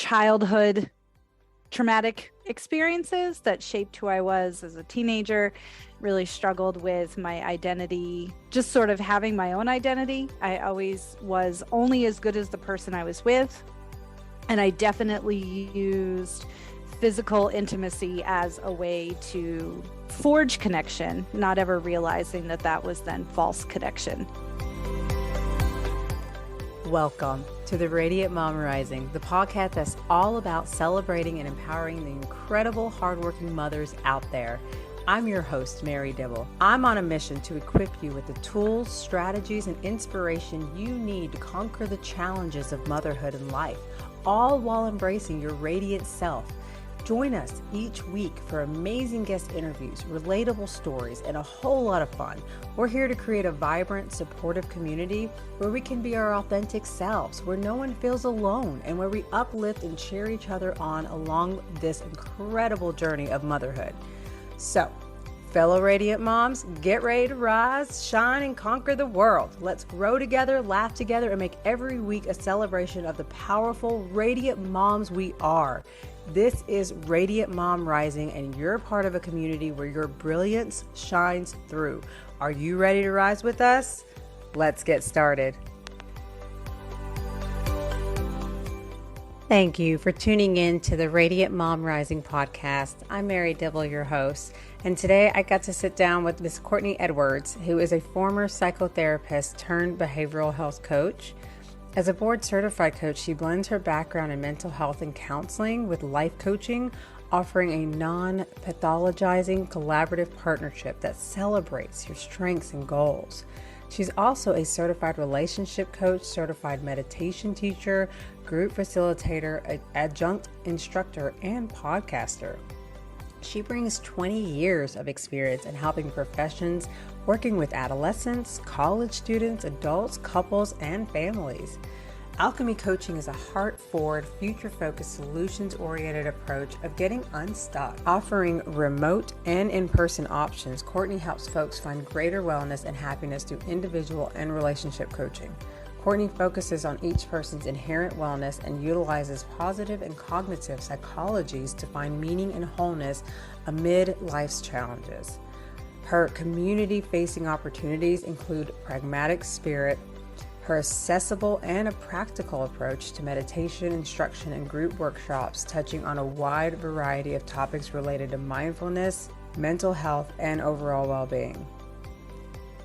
childhood traumatic experiences that shaped who I was as a teenager. Really struggled with my identity, just sort of having my own identity. I always was only as good as the person I was with. And I definitely used physical intimacy as a way to forge connection, not ever realizing that that was then false connection. Welcome to the Radiant Mom Rising, the podcast that's all about celebrating and empowering the incredible hardworking mothers out there. I'm your host, Mary Dibble. I'm on a mission to equip you with the tools, strategies, and inspiration you need to conquer the challenges of motherhood and life, all while embracing your radiant self. Join us each week for amazing guest interviews, relatable stories, and a whole lot of fun. We're here to create a vibrant, supportive community where we can be our authentic selves, where no one feels alone, and where we uplift and cheer each other on along this incredible journey of motherhood. So, fellow Radiant Moms, get ready to rise, shine, and conquer the world. Let's grow together, laugh together, and make every week a celebration of the powerful, radiant moms we are. This is Radiant Mom Rising, and you're part of a community where your brilliance shines through. Are you ready to rise with us? Let's get started. Thank you for tuning in to the Radiant Mom Rising podcast. I'm Mary Dibble, your host, and today I got to sit down with Miss Courtney Edwards, who is a former psychotherapist turned behavioral health coach. As a board-certified coach, she blends her background in mental health and counseling with life coaching, offering a non-pathologizing collaborative partnership that celebrates your strengths and goals. She's also a certified relationship coach, certified meditation teacher, group facilitator, adjunct instructor, and podcaster. She brings 20 years of experience in helping professions working with adolescents, college students, adults, couples, and families. Alchemy Coaching is a heart-forward, future-focused, solutions-oriented approach of getting unstuck. Offering remote and in-person options, Courtney helps folks find greater wellness and happiness through individual and relationship coaching. Courtney focuses on each person's inherent wellness and utilizes positive and cognitive psychologies to find meaning and wholeness amid life's challenges. Her community-facing opportunities include pragmatic spirit, her accessible and a practical approach to meditation, instruction, and group workshops touching on a wide variety of topics related to mindfulness, mental health, and overall well-being.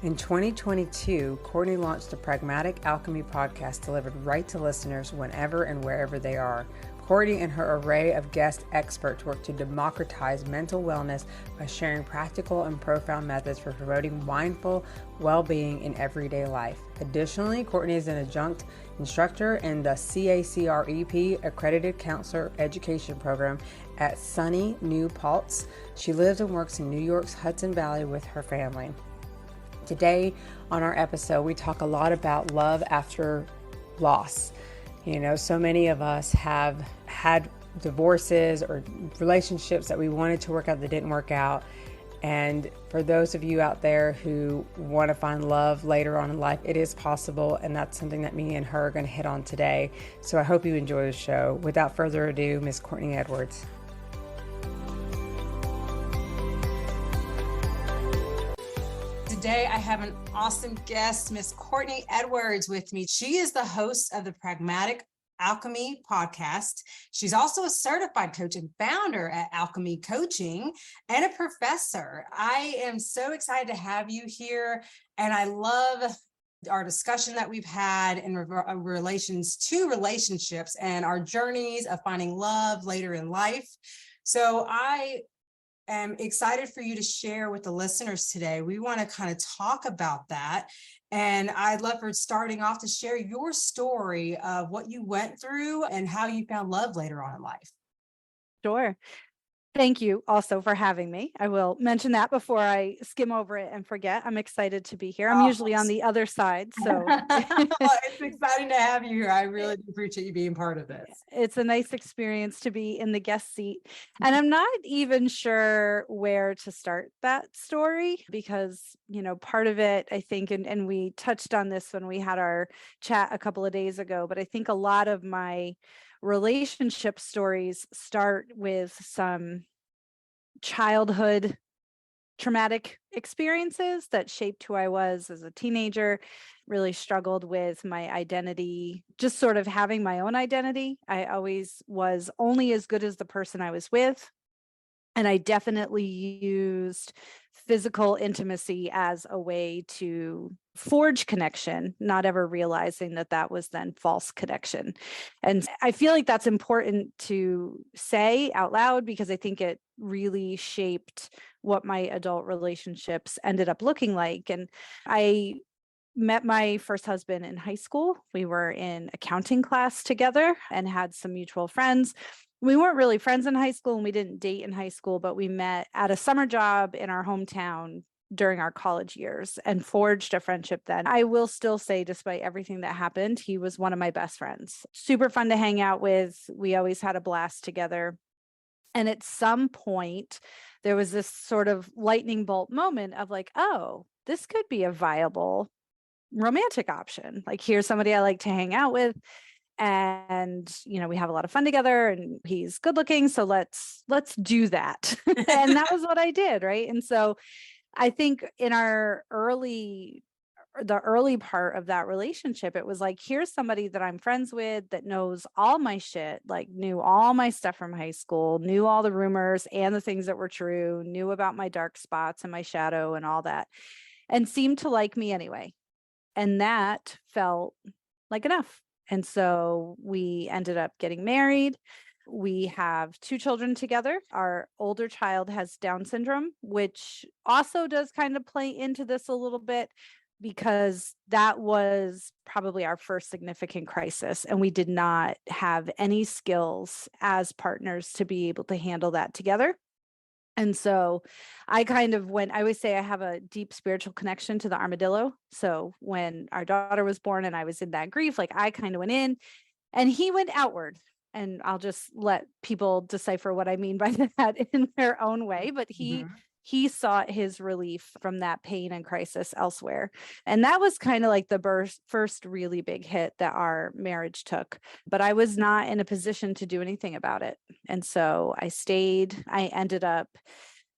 In 2022, Courtney launched the Pragmatic Alchemy podcast delivered right to listeners whenever and wherever they are. Courtney and her array of guest experts work to democratize mental wellness by sharing practical and profound methods for promoting mindful well-being in everyday life. Additionally, Courtney is an adjunct instructor in the CACREP Accredited Counselor Education Program at SUNY New Paltz. She lives and works in New York's Hudson Valley with her family. Today on our episode, we talk a lot about love after loss. You know, so many of us have had divorces or relationships that we wanted to work out that didn't work out. And for those of you out there who want to find love later on in life, it is possible. And that's something that me and her are going to hit on today. So I hope you enjoy the show. Without further ado, Miss Courtney Edwards. Today, I have an awesome guest, Miss Courtney Edwards, with me. She is the host of the Pragmatic Alchemy podcast. She's also a certified coach and founder at Alchemy Coaching and a professor. I am so excited to have you here, and I love our discussion that we've had in relations to relationships and our journeys of finding love later in life. So I'm excited for you to share with the listeners today. We want to kind of talk about that. And I'd love for starting off to share your story of what you went through and how you found love later on in life. Sure. Thank you also for having me. I will mention that before I skim over it and forget. I'm excited to be here. I'm usually on the other side, so it's exciting to have you here. I really appreciate you being part of this. It's a nice experience to be in the guest seat. And I'm not even sure where to start that story because, you know, part of it, I think, and we touched on this when we had our chat a couple of days ago, but I think a lot of my relationship stories start with some childhood traumatic experiences that shaped who I was as a teenager. Really struggled with my identity, just sort of having my own identity. I always was only as good as the person I was with. And I definitely used physical intimacy as a way to forge connection, not ever realizing that that was then false connection. And I feel like that's important to say out loud because I think it really shaped what my adult relationships ended up looking like. And I met my first husband in high school. We were in accounting class together and had some mutual friends. We weren't really friends in high school and we didn't date in high school, but we met at a summer job in our hometown during our college years and forged a friendship then. I will still say, despite everything that happened, he was one of my best friends. Super fun to hang out with. We always had a blast together. And at some point, there was this sort of lightning bolt moment of like, oh, this could be a viable romantic option. Like, here's somebody I like to hang out with. And we have a lot of fun together and he's good looking, so let's do that. And that was what I did, right? And so I think in the early part of that relationship, it was like, here's somebody that I'm friends with that knows all my shit, like knew all my stuff from high school, knew all the rumors and the things that were true, knew about my dark spots and my shadow and all that, and seemed to like me anyway. And that felt like enough. And so we ended up getting married. We have 2 children together. Our older child has Down syndrome, which also does kind of play into this a little bit because that was probably our first significant crisis. And we did not have any skills as partners to be able to handle that together. And so I always say I have a deep spiritual connection to the armadillo. So when our daughter was born and I was in that grief, like I kind of went in and he went outward. And I'll just let people decipher what I mean by that in their own way. But he sought his relief from that pain and crisis elsewhere. And that was kind of like the first really big hit that our marriage took. But I was not in a position to do anything about it. And so I stayed. I ended up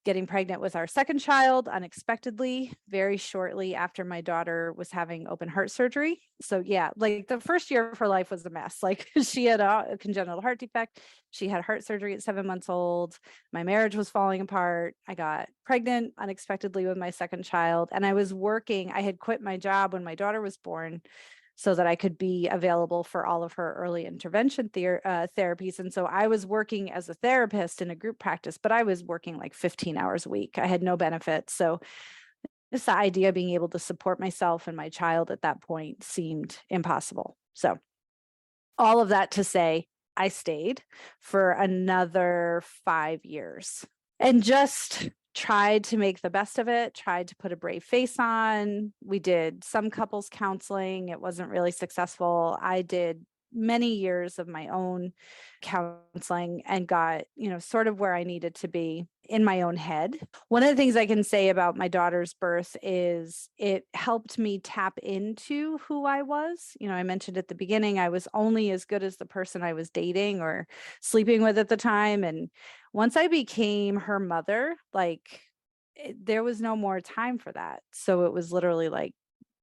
getting pregnant with our second child unexpectedly, very shortly after my daughter was having open heart surgery. So yeah, like the first year of her life was a mess. Like she had a congenital heart defect. She had heart surgery at 7 months old. My marriage was falling apart. I got pregnant unexpectedly with my second child. And I had quit my job when my daughter was born so that I could be available for all of her early intervention therapies. And so I was working as a therapist in a group practice, but I was working like 15 hours a week. I had no benefits. So just the idea of being able to support myself and my child at that point seemed impossible. So all of that to say, I stayed for another 5 years and just tried to make the best of it, tried to put a brave face on. We did some couples counseling. It wasn't really successful. I did many years of my own counseling and got, sort of where I needed to be in my own head. One of the things I can say about my daughter's birth is it helped me tap into who I was. I mentioned at the beginning, I was only as good as the person I was dating or sleeping with at the time. And once I became her mother, there was no more time for that. So it was literally like,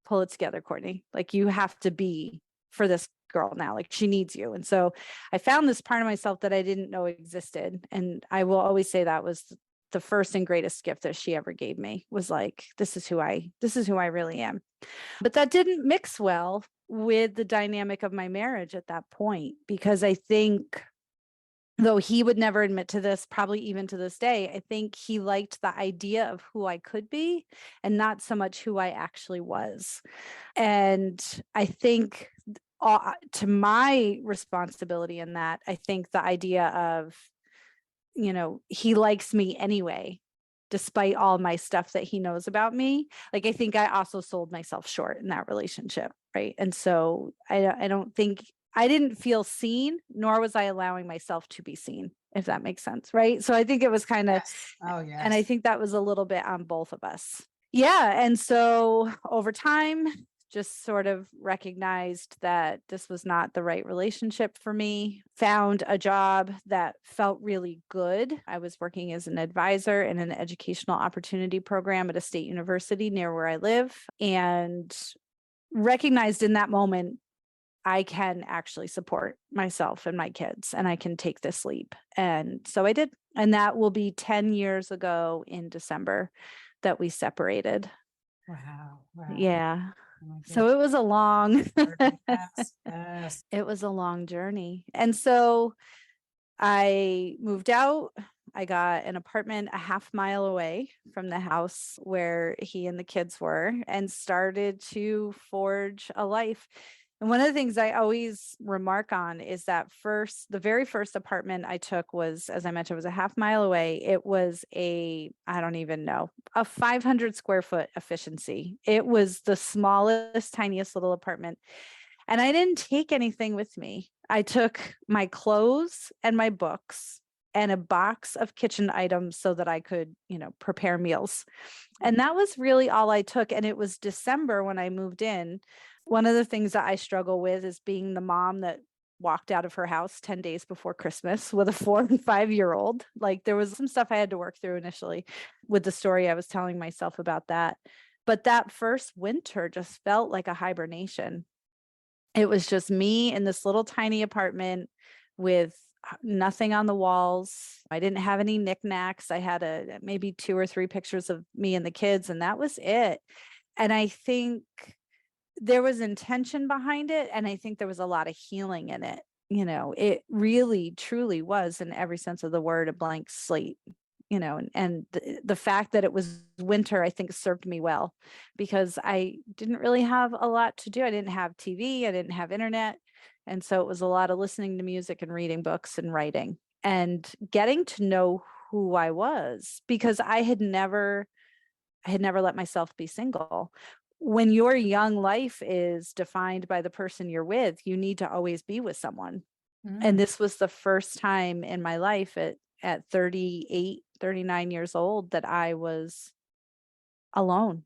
pull it together, Courtney. Like, you have to be for this girl now. Like, she needs you. And so I found this part of myself that I didn't know existed. And I will always say that was the first and greatest gift that she ever gave me, was like, this is who I really am. But that didn't mix well with the dynamic of my marriage at that point, because I think, though he would never admit to this, probably even to this day, I think he liked the idea of who I could be and not so much who I actually was. And I think to my responsibility in that, I think the idea of, he likes me anyway, despite all my stuff that he knows about me. Like, I think I also sold myself short in that relationship. Right. And so I don't think I didn't feel seen, nor was I allowing myself to be seen, if that makes sense. Right. So I think it was kind of, Yes. Oh, yes. And I think that was a little bit on both of us. Yeah. And so over time, just sort of recognized that this was not the right relationship for me, found a job that felt really good. I was working as an advisor in an educational opportunity program at a state university near where I live, and recognized in that moment, I can actually support myself and my kids, and I can take this leap. And so I did. And that will be 10 years ago in December that we separated. Wow. Yeah. Oh so it was a long, yes. it was a long journey. And so I moved out. I got an apartment a half mile away from the house where he and the kids were, and started to forge a life. And one of the things I always remark on is that the very first apartment I took was, as I mentioned, was a half mile away. It was I don't even know, a 500 square foot efficiency. It was the smallest, tiniest little apartment. And I didn't take anything with me. I took my clothes and my books and a box of kitchen items so that I could, prepare meals. And that was really all I took. And it was December when I moved in. One of the things that I struggle with is being the mom that walked out of her house 10 days before Christmas with a 4 and 5-year-old. Like, there was some stuff I had to work through initially with the story I was telling myself about that. But that first winter just felt like a hibernation. It was just me in this little tiny apartment with nothing on the walls. I didn't have any knickknacks. I had maybe 2 or 3 pictures of me and the kids, and that was it. And I think there was intention behind it. And I think there was a lot of healing in it. It really, truly was, in every sense of the word, a blank slate. And the fact that it was winter, I think, served me well, because I didn't really have a lot to do. I didn't have TV, I didn't have internet. And so it was a lot of listening to music and reading books and writing and getting to know who I was, because I had never let myself be single. When your young life is defined by the person you're with, you need to always be with someone. And this was the first time in my life at 38, 39 years old that I was alone.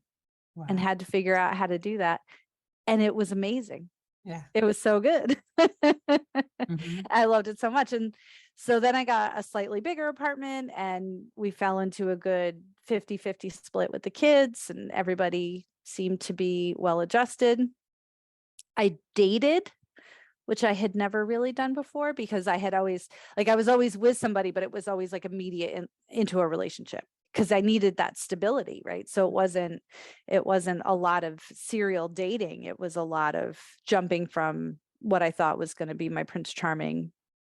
Wow. And had to figure out how to do that. And it was amazing. Yeah. It was so good. I loved it so much. And so then I got a slightly bigger apartment, and we fell into a good 50-50 split with the kids, and everybody seemed to be well adjusted. I dated, which I had never really done before, because I was always with somebody, but it was always like immediate into a relationship, because I needed that stability, right? So it wasn't a lot of serial dating. It was a lot of jumping from what I thought was going to be my Prince Charming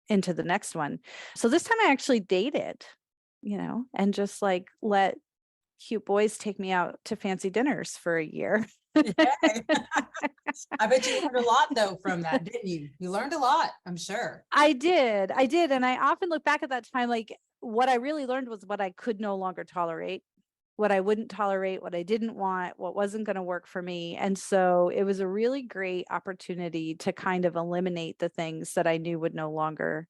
into the next one. So this time I actually dated, and just like let cute boys take me out to fancy dinners for a year. I bet you learned a lot though from that, didn't you? You learned a lot, I'm sure. I did. And I often look back at that time, like, what I really learned was what I could no longer tolerate, what I wouldn't tolerate, what I didn't want, what wasn't going to work for me. And so it was a really great opportunity to kind of eliminate the things that I knew would no longer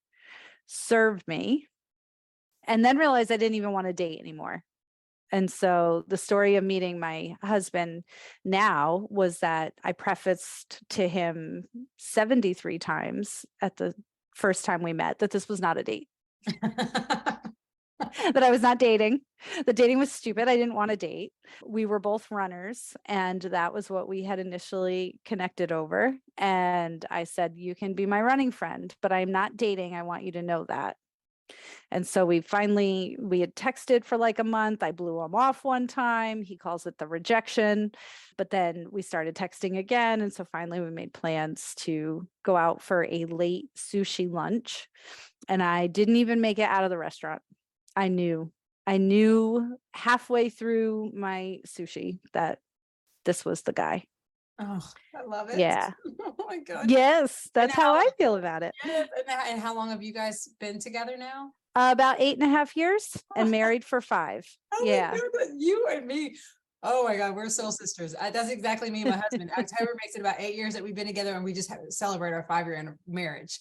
serve me, and then realize I didn't even want to date anymore. And so the story of meeting my husband now was that I prefaced to him 73 times at the first time we met that this was not a date. That I was not dating. The dating was stupid. I didn't want to date. We were both runners, and that was what we had initially connected over. And I said, you can be my running friend, but I'm not dating. I want you to know that. And so we had texted for like a month. I blew him off one time. He calls it the rejection, but then we started texting again. And so finally we made plans to go out for a late sushi lunch. And I didn't even make it out of the restaurant. I knew halfway through my sushi that this was the guy. Oh, I love it. Yeah. Oh my God. Yes, that's how I feel about it. And how long have you guys been together now? About 8.5 years, and married for 5. Oh, yeah. You and me. Oh my God, we're soul sisters. That's exactly me and my husband. October makes it about 8 years that we've been together, and we just celebrate our 5-year marriage.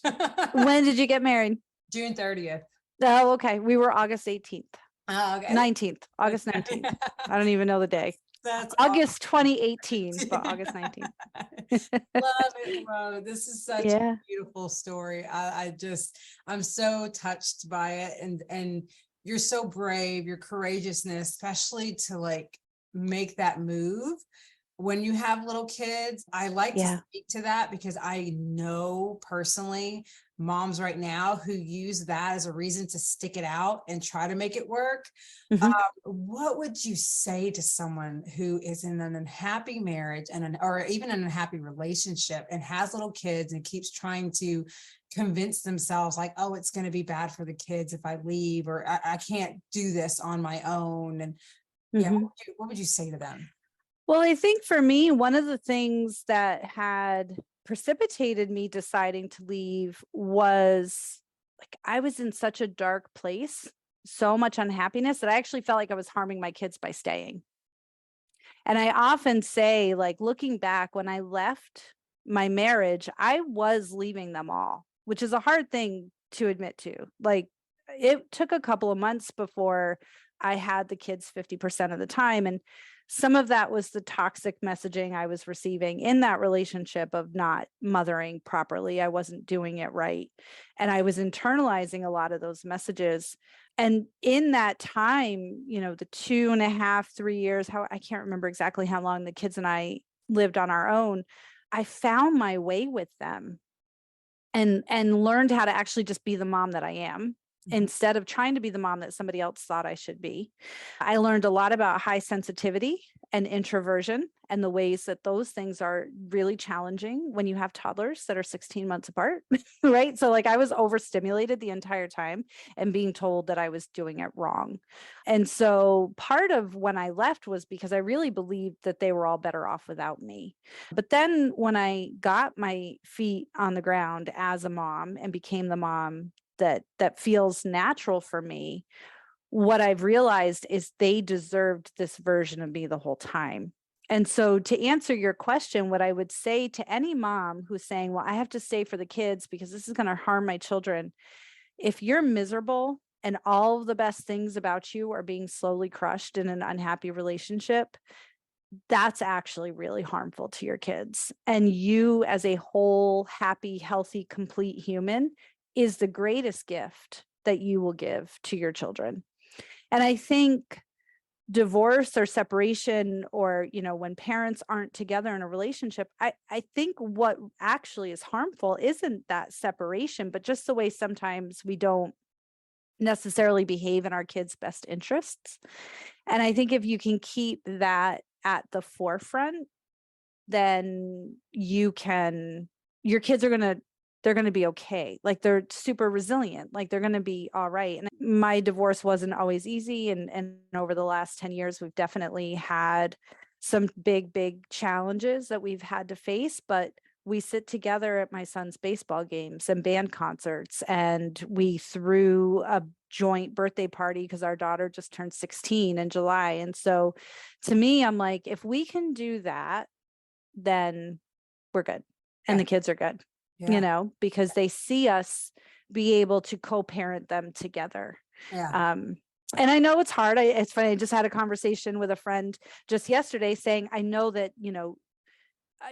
When did you get married? June 30th. Oh, okay. We were August 18th. Oh, okay. 19th, August 19th. I don't even know the day. That's August 2018, but August 19th. Love it. Love it. This is such Yeah. a beautiful story. I'm so touched by it. And you're so brave, your courageousness, especially to like make that move when you have little kids. I like to speak to that because I know personally moms right now who use that as a reason to stick it out and try to make it work. What would you say to someone who is in an unhappy marriage or even an unhappy relationship and has little kids and keeps trying to convince themselves like, oh, it's going to be bad for the kids if I leave, or I can't do this on my own? And what would you say to them? Well, I think for me, one of the things that had precipitated me deciding to leave was like I was in such a dark place, so much unhappiness that I actually felt like I was harming my kids by staying. And I often say, like, looking back, when I left my marriage, I was leaving them all, which is a hard thing to admit to. Like, it took a couple of months before I had the kids 50% of the time. And some of that was the toxic messaging I was receiving in that relationship of not mothering properly. I wasn't doing it right. And I was internalizing a lot of those messages. And in that time, the 2.5, 3 years, I can't remember exactly how long the kids and I lived on our own, I found my way with them and learned how to actually just be the mom that I am instead of trying to be the mom that somebody else thought I should be. I learned a lot about high sensitivity and introversion and the ways that those things are really challenging when you have toddlers that are 16 months apart, right? So like I was overstimulated the entire time and being told that I was doing it wrong. And so part of when I left was because I really believed that they were all better off without me. But then when I got my feet on the ground as a mom and became the mom that feels natural for me, what I've realized is they deserved this version of me the whole time. And so to answer your question, what I would say to any mom who's saying, well, I have to stay for the kids because this is going to harm my children. If you're miserable and all of the best things about you are being slowly crushed in an unhappy relationship, that's actually really harmful to your kids. And you as a whole, happy, healthy, complete human is the greatest gift that you will give to your children. And I think divorce or separation or, when parents aren't together in a relationship, I think what actually is harmful isn't that separation, but just the way sometimes we don't necessarily behave in our kids' best interests. And I think if you can keep that at the forefront, then your kids are they're going to be okay. Like they're super resilient, like they're going to be all right. And my divorce wasn't always easy. And over the last 10 years, we've definitely had some big challenges that we've had to face, but we sit together at my son's baseball games and band concerts, and we threw a joint birthday party because our daughter just turned 16 in July. And so to me, I'm like, if we can do that, then we're good. And the kids are good, because they see us be able to co-parent them together. And I know it's hard. It's funny. I just had a conversation with a friend just yesterday saying, I know that,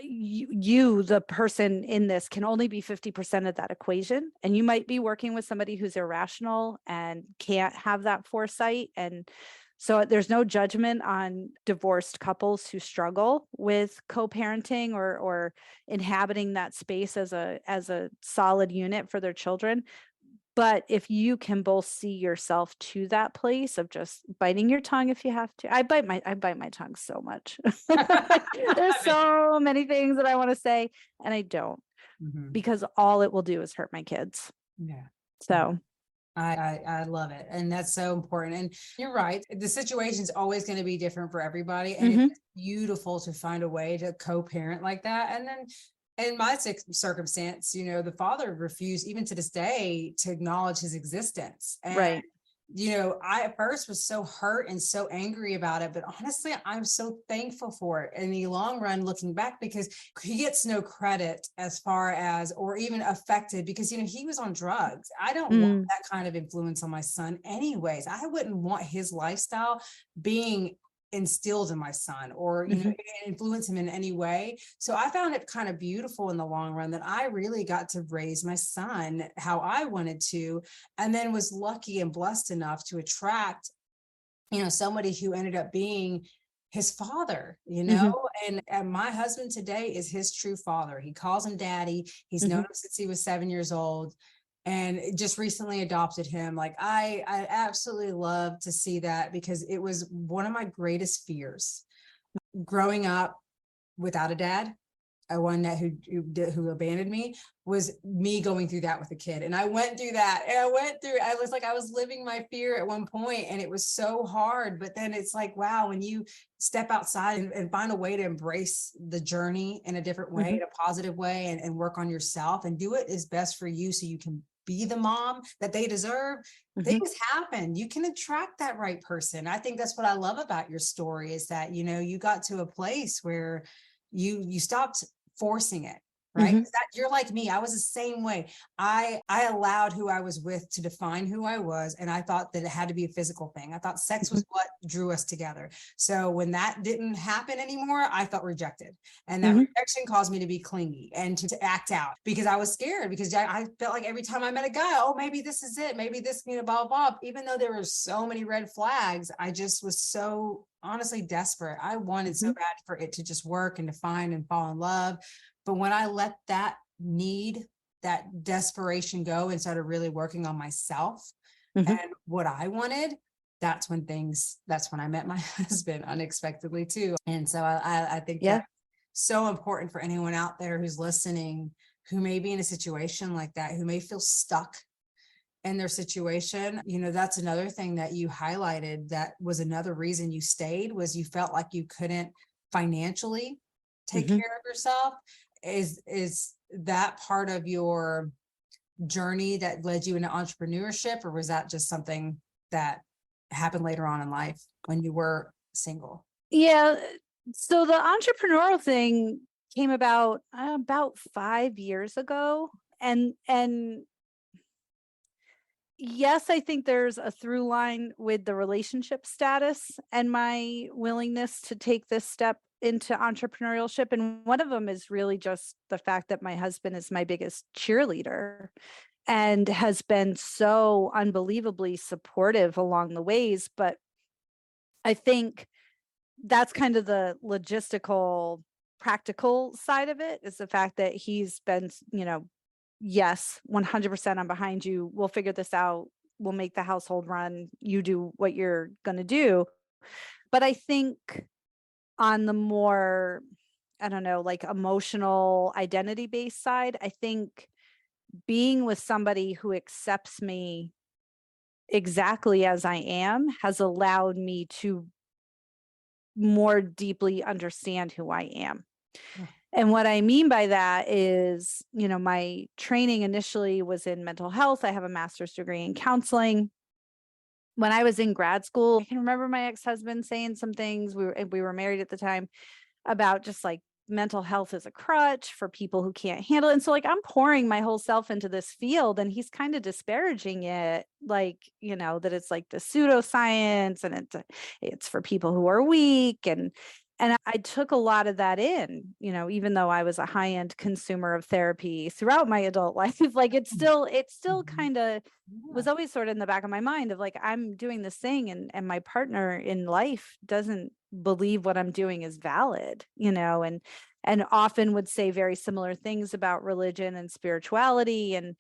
you, the person in this, can only be 50% of that equation. And you might be working with somebody who's irrational and can't have that foresight. And so there's no judgment on divorced couples who struggle with co-parenting or inhabiting that space as a solid unit for their children. But if you can both see yourself to that place of just biting your tongue if you have to. I bite my tongue so much. There's so many things that I want to say and I don't, because all it will do is hurt my kids. Yeah. So I love it. And that's so important. And you're right. The situation is always going to be different for everybody. And it's beautiful to find a way to co-parent like that. And then in my circumstance, the father refused even to this day to acknowledge his existence. And, right. I at first was so hurt and so angry about it, but honestly, I'm so thankful for it in the long run, looking back, because he gets no credit as far as, or even affected, because, he was on drugs. I don't want that kind of influence on my son anyways. I wouldn't want his lifestyle being instilled in my son, or, influence him in any way. So I found it kind of beautiful in the long run that I really got to raise my son how I wanted to, and then was lucky and blessed enough to attract, somebody who ended up being his father, and my husband today is his true father. He calls him daddy. He's known him since he was 7 years old, and just recently adopted him. Like I absolutely love to see that, because it was one of my greatest fears growing up without a dad. One that who abandoned me, was me going through that with a kid. And I went through that, and I was living my fear at one point, and it was so hard. But then it's like, wow, when you step outside and find a way to embrace the journey in a different way, in a positive way, and work on yourself and do it is best for you, so you can be the mom that they deserve. Things happen. You can attract that right person. I think that's what I love about your story, is that, you got to a place where you stopped forcing it, right? That you're like me. I was the same way. I allowed who I was with to define who I was. And I thought that it had to be a physical thing. I thought sex was what drew us together. So when that didn't happen anymore, I felt rejected. And that rejection caused me to be clingy and to act out, because I was scared, because I felt like every time I met a guy, oh, maybe this is it. Maybe this, blah, blah. Even though there were so many red flags, I just was so honestly desperate. I wanted so bad for it to just work and to find and fall in love. But when I let that need, that desperation go, and started really working on myself and what I wanted, that's when I met my husband unexpectedly too. And so I think that's so important for anyone out there who's listening, who may be in a situation like that, who may feel stuck in their situation. That's another thing that you highlighted, that was another reason you stayed, was you felt like you couldn't financially take care of yourself. Is that part of your journey that led you into entrepreneurship, or was that just something that happened later on in life when you were single? Yeah. So the entrepreneurial thing came about 5 years ago. And yes, I think there's a through line with the relationship status and my willingness to take this step into entrepreneurship. And one of them is really just the fact that my husband is my biggest cheerleader and has been so unbelievably supportive along the ways. But I think that's kind of the logistical, practical side of it, is the fact that he's been, yes, 100% I'm behind you. We'll figure this out. We'll make the household run. You do what you're going to do. But I think on the more, I don't know, like emotional identity based side, I think being with somebody who accepts me exactly as I am has allowed me to more deeply understand who I am. And what I mean by that is, my training initially was in mental health. I have a master's degree in counseling. When I was in grad school, I can remember my ex-husband saying some things. We were married at the time, about just like mental health is a crutch for people who can't handle it. And so like I'm pouring my whole self into this field, and he's kind of disparaging it, like, that it's like the pseudoscience, and it's for people who are weak. And I took a lot of that in, even though I was a high-end consumer of therapy throughout my adult life, like it still kind of was always sort of in the back of my mind of like, I'm doing this thing, and my partner in life doesn't believe what I'm doing is valid, and often would say very similar things about religion and spirituality. And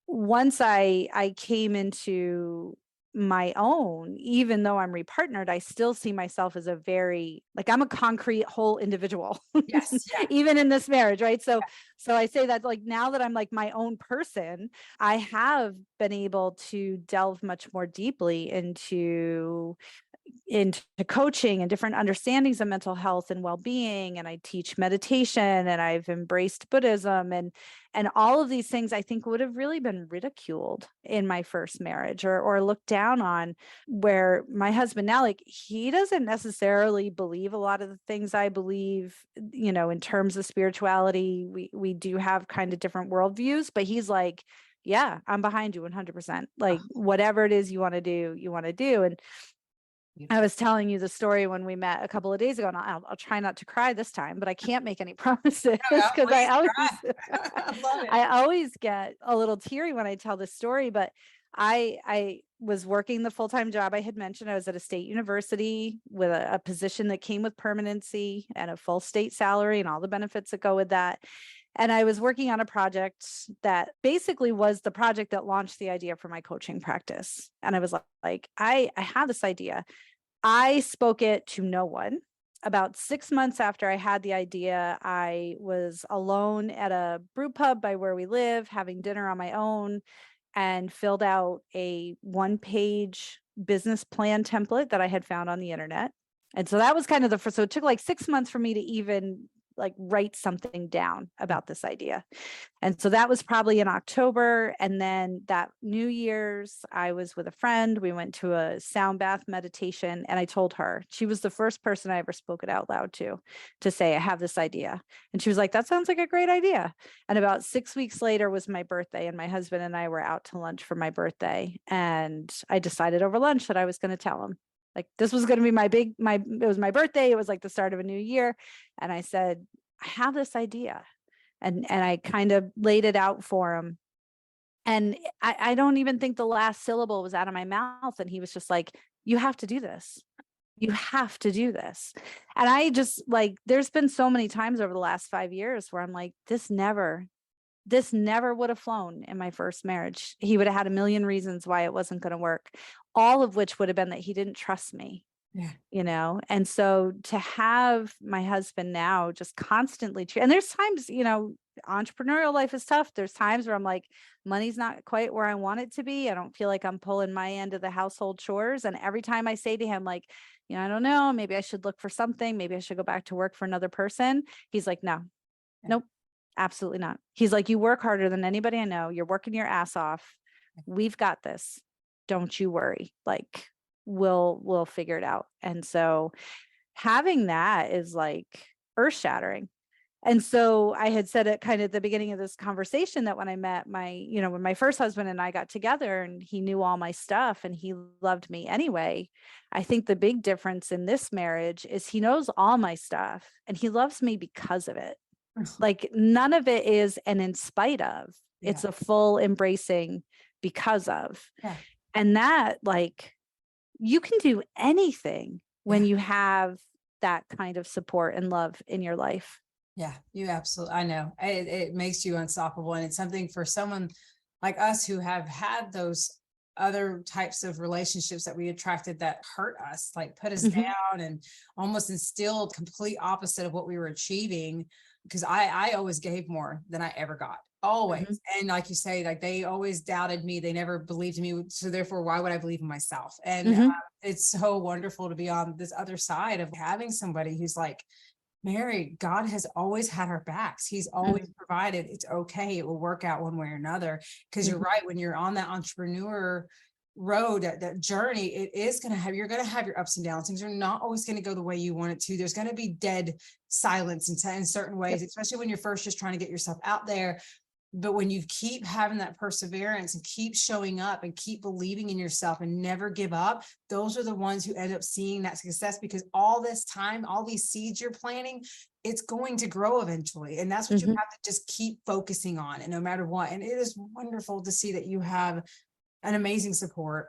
once I came into my own, even though I'm repartnered, I still see myself as a very, like, I'm a concrete whole individual. Yes. Yeah. Even in this marriage, right? So I say that, like, now that I'm like my own person, I have been able to delve much more deeply into coaching and different understandings of mental health and well-being. And I teach meditation, and I've embraced Buddhism, and all of these things I think would have really been ridiculed in my first marriage, or looked down on, where my husband now, like, he doesn't necessarily believe a lot of the things I believe, in terms of spirituality. We do have kind of different worldviews, but he's like, yeah, I'm behind you 100%. Like, whatever it is you want to do, you want to do. I was telling you the story when we met a couple of days ago, and I'll try not to cry this time, but I can't make any promises No, because I please always, try. I love it. I always get a little teary when I tell this story. But I was working the full-time job I had mentioned. I was at a state university with a position that came with permanency and a full state salary and all the benefits that go with that. And I was working on a project that basically was the project that launched the idea for my coaching practice. And I was like, I have this idea. I spoke it to no one. About 6 months after I had the idea, I was alone at a brew pub by where we live, having dinner on my own, and filled out a 1-page business plan template that I had found on the internet. And so that was kind of the first, so it took like 6 months for me to even like write something down about this idea. And so that was probably in October. And then that New Year's, I was with a friend. We went to a sound bath meditation, and I told her. She was the first person I ever spoke it out loud to say, I have this idea. And she was like, that sounds like a great idea. And about 6 weeks later was my birthday, and my husband and I were out to lunch for my birthday. And I decided over lunch that I was going to tell him. Like, this was going to be it was my birthday. It was like the start of a new year. And I said, I have this idea. And I kind of laid it out for him. And I don't even think the last syllable was out of my mouth. And he was just like, you have to do this. You have to do this. And I just like, there's been so many times over the last 5 years where I'm like, this never would have flown in my first marriage. He would have had a million reasons why it wasn't going to work, all of which would have been that he didn't trust me. Yeah. You know, and so to have my husband now just constantly, and there's times, you know, entrepreneurial life is tough. There's times where I'm like, money's not quite where I want it to be. I don't feel like I'm pulling my end of the household chores. And every time I say to him, like, you know, I don't know, maybe I should look for something. Maybe I should go back to work for another person. He's like, no, nope, absolutely not. He's like, you work harder than anybody I know. You're working your ass off. We've got this. Don't you worry. Like, we'll figure it out. And so having that is like earth shattering. And so I had said it kind of at the beginning of this conversation that when I met when my first husband and I got together and he knew all my stuff and he loved me anyway, I think the big difference in this marriage is he knows all my stuff and he loves me because of it. Like, none of it is an in spite of, it's a full embracing because of. Yeah. And that, like, you can do anything when you have that kind of support and love in your life. Yeah, you absolutely, I know it makes you unstoppable. And it's something for someone like us who have had those other types of relationships that we attracted that hurt us, like put us down and almost instilled complete opposite of what we were achieving. Because I always gave more than I ever got. Always. And like you say, like they always doubted me. They never believed in me. So therefore, why would I believe in myself? And it's so wonderful to be on this other side of having somebody who's like, Mary, God has always had our backs. He's always provided. It's okay. It will work out one way or another. Because you're right. When you're on that entrepreneur road, that journey, you're going to have your ups and downs. Things are not always going to go the way you want it to. There's going to be dead silence in certain ways, especially when you're first just trying to get yourself out there. But when you keep having that perseverance and keep showing up and keep believing in yourself and never give up, those are the ones who end up seeing that success, because all this time, all these seeds you're planting, it's going to grow eventually. And that's what you have to just keep focusing on. And no matter what, and it is wonderful to see that you have an amazing support.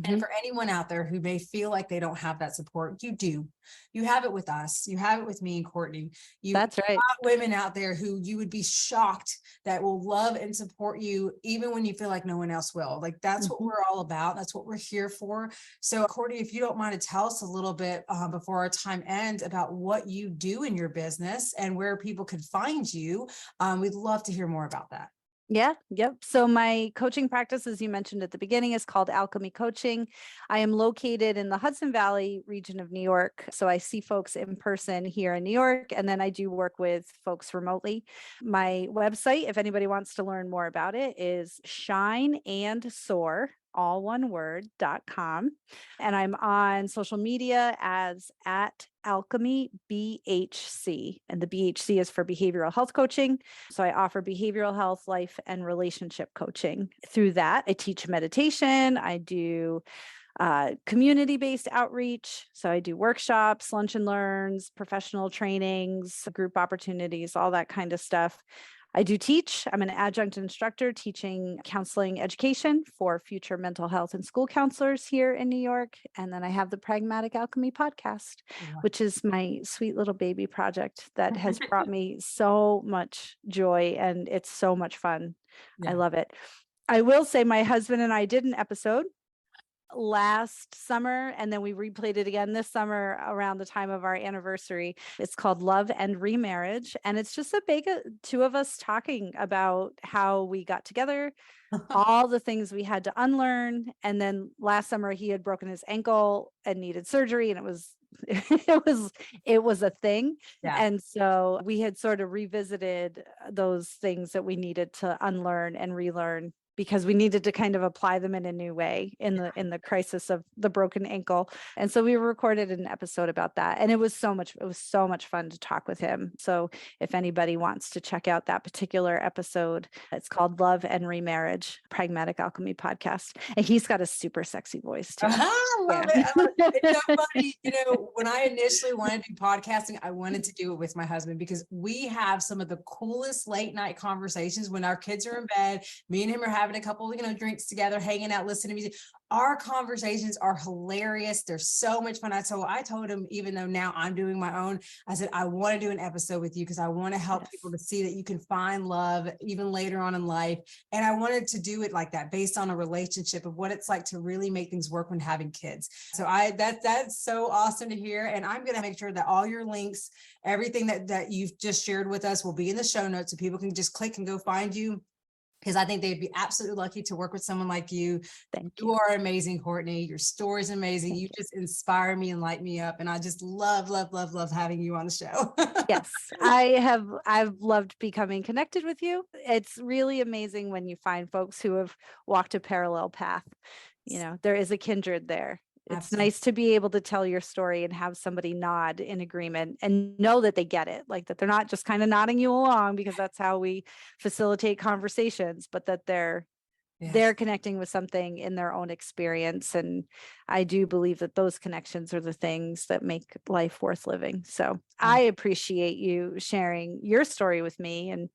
And for anyone out there who may feel like they don't have that support, you do. You have it with us. You have it with me and Courtney. That's right. Women out there who you would be shocked that will love and support you even when you feel like no one else will. Like, that's what we're all about. That's what we're here for. So Courtney, if you don't mind to tell us a little bit before our time ends about what you do in your business and where people can find you, we'd love to hear more about that. Yeah. Yep. So my coaching practice, as you mentioned at the beginning, is called Alchemy Coaching. I am located in the Hudson Valley region of New York. So I see folks in person here in New York, and then I do work with folks remotely. My website, if anybody wants to learn more about it, is shineandsoar, all one word.com. And I'm on social media as @Alchemy BHC. And the BHC is for behavioral health coaching. So I offer behavioral health, life, and relationship coaching. Through that, I teach meditation. I do community-based outreach. So I do workshops, lunch and learns, professional trainings, group opportunities, all that kind of stuff. I do teach. I'm an adjunct instructor teaching counseling education for future mental health and school counselors here in New York. And then I have the Pragmatic Alchemy podcast, which is my sweet little baby project that has brought me so much joy, and it's so much fun. I love it. I will say my husband and I did an episode last summer, and then we replayed it again this summer around the time of our anniversary. It's called Love and Remarriage, and it's just two of us talking about how we got together, all the things we had to unlearn. And then last summer he had broken his ankle and needed surgery, and it was a thing. And so we had sort of revisited those things that we needed to unlearn and relearn, because we needed to kind of apply them in a new way in the crisis of the broken ankle. And so we recorded an episode about that. And it was so much fun to talk with him. So if anybody wants to check out that particular episode, it's called Love and Remarriage, Pragmatic Alchemy podcast. And he's got a super sexy voice too. I love it. It's so funny. When I initially wanted to do podcasting, I wanted to do it with my husband, because we have some of the coolest late night conversations when our kids are in bed. Me and him are having a couple, drinks together, hanging out, listening to music. Our conversations are hilarious. They're so much fun. I told him, even though now I'm doing my own, I said, I want to do an episode with you because I want to help people to see that you can find love even later on in life. And I wanted to do it like that, based on a relationship of what it's like to really make things work when having kids. So that's so awesome to hear. And I'm going to make sure that all your links, everything that you've just shared with us, will be in the show notes, so people can just click and go find you, because I think they'd be absolutely lucky to work with someone like you. Thank you. You are amazing, Courtney. Your story is amazing. You just inspire me and light me up. And I just love having you on the show. Yes, I've loved becoming connected with you. It's really amazing when you find folks who have walked a parallel path. There is a kindred there. It's Absolutely. Nice to be able to tell your story and have somebody nod in agreement and know that they get it, like that they're not just kind of nodding you along because that's how we facilitate conversations, but that they're connecting with something in their own experience. And I do believe that those connections are the things that make life worth living. So I appreciate you sharing your story with me, and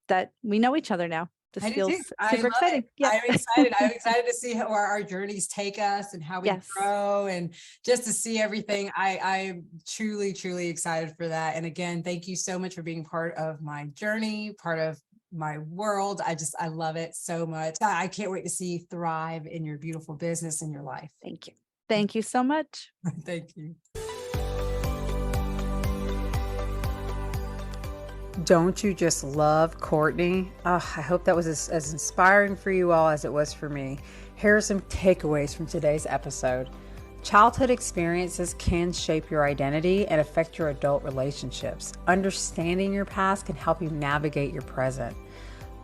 that we know each other now. This feels super exciting. I'm excited. I'm excited to see how our journeys take us and how we grow, and just to see everything. I'm truly, truly excited for that. And again, thank you so much for being part of my journey, part of my world. I love it so much. I can't wait to see you thrive in your beautiful business and your life. Thank you. Thank you so much. Thank you. Don't you just love Courtney? Oh, I hope that was as inspiring for you all as it was for me. Here are some takeaways from today's episode. Childhood experiences can shape your identity and affect your adult relationships. Understanding your past can help you navigate your present.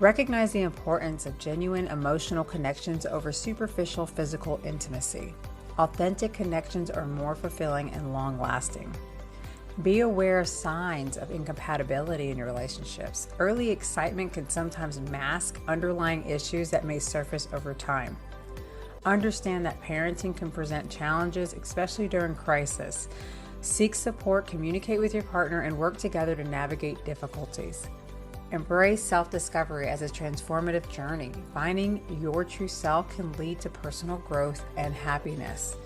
Recognize the importance of genuine emotional connections over superficial physical intimacy. Authentic connections are more fulfilling and long-lasting. Be aware of signs of incompatibility in your relationships. Early excitement can sometimes mask underlying issues that may surface over time. Understand that parenting can present challenges, especially during crisis. Seek support, communicate with your partner, and work together to navigate difficulties. Embrace self-discovery as a transformative journey. Finding your true self can lead to personal growth and happiness.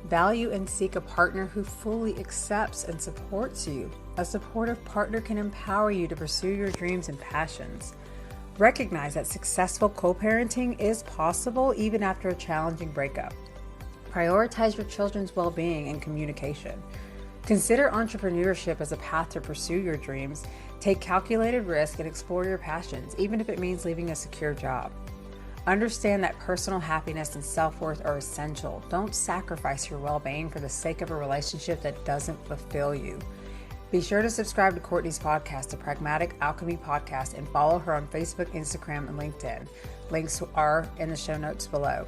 Value and seek a partner who fully accepts and supports you. A supportive partner can empower you to pursue your dreams and passions. Recognize that successful co-parenting is possible even after a challenging breakup. Prioritize your children's well-being and communication. Consider entrepreneurship as a path to pursue your dreams. Take calculated risk and explore your passions, even if it means leaving a secure job. Understand that personal happiness and self-worth are essential. Don't sacrifice your well-being for the sake of a relationship that doesn't fulfill you. Be sure to subscribe to Courtney's podcast, the Pragmatic Alchemy Podcast, and follow her on Facebook, Instagram, and LinkedIn. Links are in the show notes below.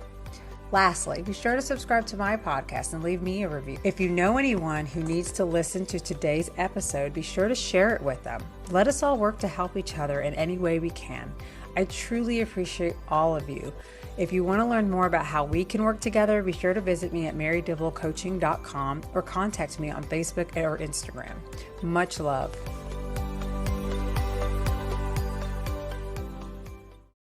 Lastly, be sure to subscribe to my podcast and leave me a review. If you know anyone who needs to listen to today's episode, be sure to share it with them. Let us all work to help each other in any way we can. I truly appreciate all of you. If you want to learn more about how we can work together, be sure to visit me at marydibblecoaching.com or contact me on Facebook or Instagram. Much love.